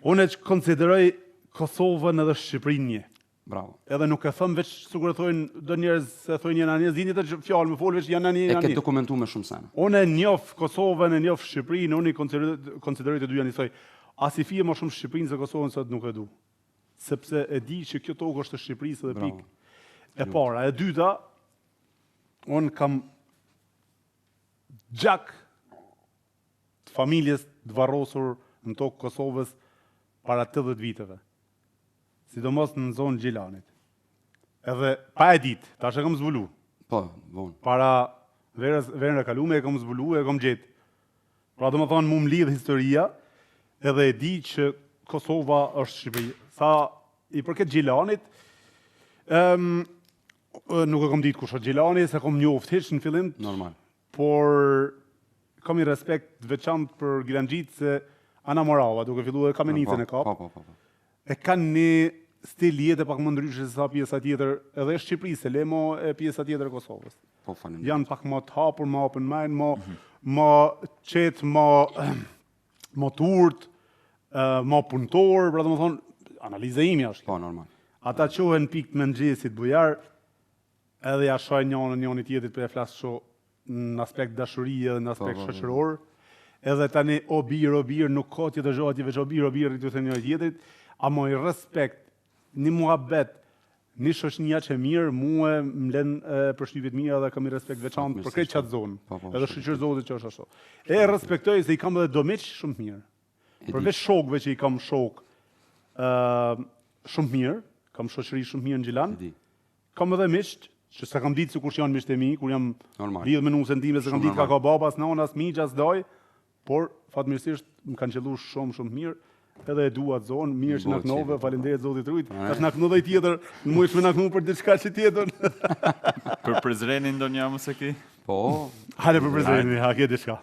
Unë e konsideroj Kosovën edhe Shqipërinë një. Bravo. Edhe nuk e thëm veç sikur thojnë do njerëz se thojnë janë anëz, dini të fjalë më fol veç janë anëz. E ke dokumentuar me shumë sene. Unë e njoh Kosovën, e njoh Shqipërinë, unë i konsideroj të dy janë njësoj. As i fije më shumë Shqipërinë se Kosovën sa nuk e du. Sepse e di që kjo tokë është e Shqipërisë dhe pikë. E para, e dyta, unë kam gjak të familjes të varrosur në tokë Kosovës para 80 viteve. Sidomos në zonë Gjilanit. Edhe pa e ditë, tash e kam zbulu. Po, vonë. Para verën e kalume e kam zbulu e kam gjetë. Pra do më thonë mu më lidh historia edhe e di që Kosova është Shqipëri. Sa i përket Gjilanit, nuk e kam ditë kush është Gjilani, se kam njoft hiç në fillim. Normal. Por kam i respekt veçantë për Gilanxhit se Ana Morava, duke filluar Kamenicën e kap. Po. E kanë një stil jetë pak më ndryshe se sa pjesa tjetër, edhe e Shqipërisë, lemo e pjesa tjetër e Kosovës. Po, faleminderit. Janë pak më të hapur, më open mind, më qetë, më turt, më punëtor, pra domethënë, analiza ime është. Po, normal. Ata qohen pikë të mëngjesit bujar, edhe ja shohin njëri tjetrit për e flas kështu në aspekt dashurie dhe në aspekt shoqëror. Edhe tani o bir nuk ka tjetër gjë atje veç o bir i të thënë njëri tjetrit, ama i respekt, një muhabet, një shoqënia që mirë, mua më lën përshtypjet mira dhe kam i respekt veçantë për këtë çat zonë. Edhe shoqërohet që është ashtu. E respektoj se i kam edhe domiq shumë mirë. Përveç shokëve që i kam shok shumë mirë, kam shoqëri shumë mirë në Gjilan. Kam edhe miq që s'e kam ditë sikur janë miqtë e mi, kur jam lidhur me nusën time, se kam ditë ka babas, nanas, miqas, doj, por fatmirësisht më kanë qelluar shumë mirë. Edhe e dua zonë, mirë që na knove, faleminderit Zotit rujt. Tash na knodhej tjetër, më shumë na knu për diçka që tjetër. Për Prizrenin ndonjë mos e ke? Po. Hajde për Prizrenin, ha ke diçka.